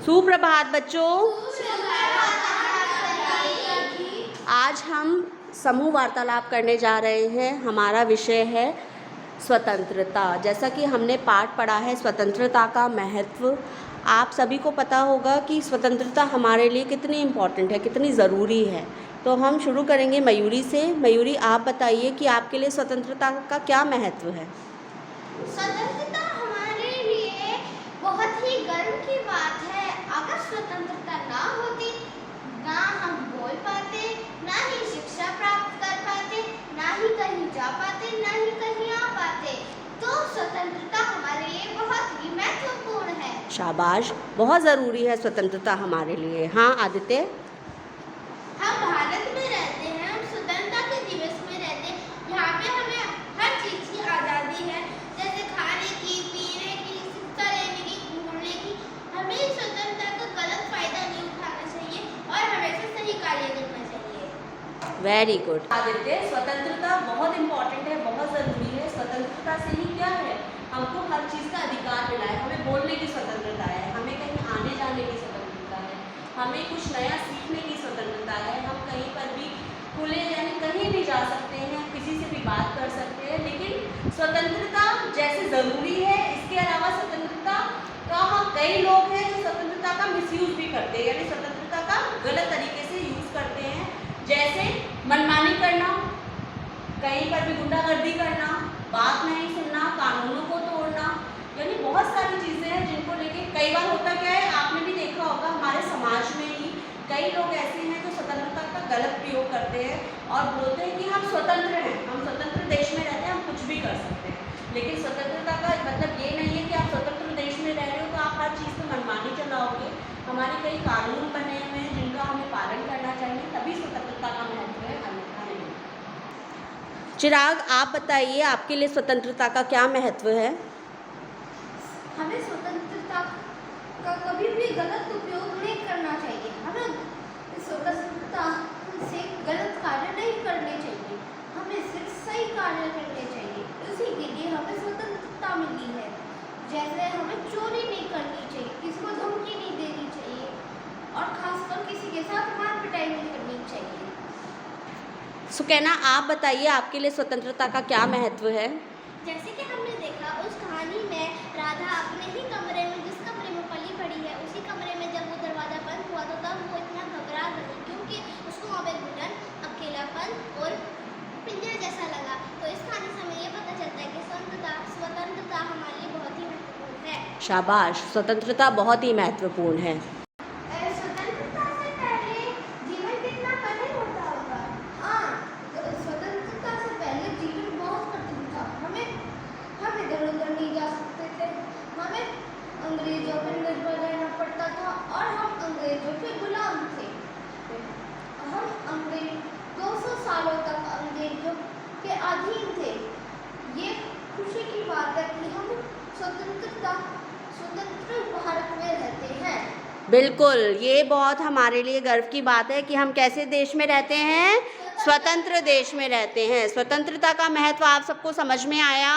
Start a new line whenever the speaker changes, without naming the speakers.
सुप्रभात बच्चों। आज हम समूह वार्तालाप करने जा रहे हैं। हमारा विषय है स्वतंत्रता। जैसा कि हमने पाठ पढ़ा है स्वतंत्रता का महत्व, आप सभी को पता होगा कि स्वतंत्रता हमारे लिए कितनी इम्पोर्टेंट है, कितनी ज़रूरी है। तो हम शुरू करेंगे मयूरी से। मयूरी, आप बताइए कि आपके लिए स्वतंत्रता का क्या महत्व है?
स्वतंत्रता हमारे लिए बहुत ही गर्व की बात है। अगर स्वतंत्रता ना होती, ना हम बोल पाते, ना ही शिक्षा प्राप्त कर पाते, ना ही कहीं जा पाते, ना ही कहीं आ पाते। तो स्वतंत्रता हमारे लिए बहुत ही महत्वपूर्ण है।
शाबाश, बहुत ज़रूरी है स्वतंत्रता हमारे लिए। हाँ आदित्य।
हम भारत में रहते हैं, हम स्वतंत्रता के दिवस में रहते हैं। यहाँ पे हमें हर चीज़ की आज़ादी है, जैसे खाने की, पीने की, शिक्षा लेने की, घूमने की। हमें स्वतंत्रता का गलत फायदा नहीं उठाना चाहिए और हमेशा सही कार्य करना चाहिए।
Very good Aditya. स्वतंत्रता बहुत इम्पोर्टेंट है, बहुत ज़रूरी है। स्वतंत्रता से ही क्या है, हमको हर चीज़ का अधिकार मिला है। हमें बोलने की स्वतंत्रता है, हमें कहीं आने जाने की स्वतंत्रता है, हमें कुछ नया सीखने की स्वतंत्रता है। हम कहीं पर भी खुले यानी कहीं भी जा सकते हैं, किसी से भी बात कर सकते हैं। लेकिन स्वतंत्रता जैसे ज़रूरी है, इसके अलावा स्वतंत्रता का हम कई लोग हैं जो स्वतंत्रता का मिसयूज़ भी करते हैं, यानी स्वतंत्रता का गलत तरीके से यूज़ करते हैं। जैसे मनमानी करना, कहीं पर भी गुंडागर्दी करना, बात नहीं सुनना, कानूनों को तोड़ना, यानी बहुत सारी चीज़ें हैं जिनको लेके कई बार होता क्या है, आपने भी देखा होगा हमारे समाज में ही कई लोग ऐसे हैं जो स्वतंत्रता का गलत प्रयोग करते हैं और बोलते हैं कि हम स्वतंत्र हैं, हम स्वतंत्र देश में रहते हैं, हम कुछ भी कर सकते हैं। लेकिन स्वतंत्रता का मतलब ये नहीं है कि आप स्वतंत्र देश में रह रहे हो तो आप हर चीज़ पर मनमानी चलाओगे। हमारे कई कानून बने हुए हैं जिनका हमें पालन करना चाहिए, तभी स्वतंत्रता का महत्व है, अन्यथा नहीं। चिराग, आप बताइए आपके लिए स्वतंत्रता का क्या महत्व है?
हमें स्वतंत्रता का कभी भी गलत उपयोग नहीं करना चाहिए। हमें स्वतंत्रता से गलत कार्य नहीं करने चाहिए, हमें सिर्फ सही कार्य करने चाहिए। उसी के लिए हमें स्वतंत्रता मिली है। जैसे हमें चोरी नहीं करनी चाहिए, किसी को धमकी नहीं देनी चाहिए और खासकर किसी के साथ मार पिटाई नहीं करनी चाहिए।
सुकैना, आप बताइए आपके लिए स्वतंत्रता का क्या महत्व है?
जैसे कि हमने देखा उस कहानी में, राधा अपने ही कमरे में, जिस कमरे में पली बड़ी है, उसी कमरे में जब वो दरवाज़ा बंद हुआ तो तब वो इतना घबरा गई क्योंकि उसको वहाँ पे घुटन, अकेलापन और पिंजरे जैसा लगा। तो इस कहानी से हमें ये पता चलता है कि स्वतंत्रता हमारे लिए बहुत ही महत्वपूर्ण है।
शाबाश, स्वतंत्रता बहुत ही महत्वपूर्ण है।
स्वतंत्रता से पहले जीवन कितना कठिन होता होगा। हाँ, स्वतंत्रता से पहले जीवन बहुत कठिन था। हम इधर उधर नहीं जा सकते थे, हमें अंग्रेजों पर निर्भर रहना पड़ता था और हम अंग्रेजों के गुलाम थे। हम 200 सालों तक अंग्रेजों के अधीन थे। ये खुशी की बात है कि हम स्वतंत्र भारत में रहते हैं।
बिल्कुल, ये बहुत हमारे लिए गर्व की बात है कि हम कैसे देश में रहते हैं, स्वतंत्र देश में रहते हैं। स्वतंत्रता का महत्व आप सबको समझ में आया?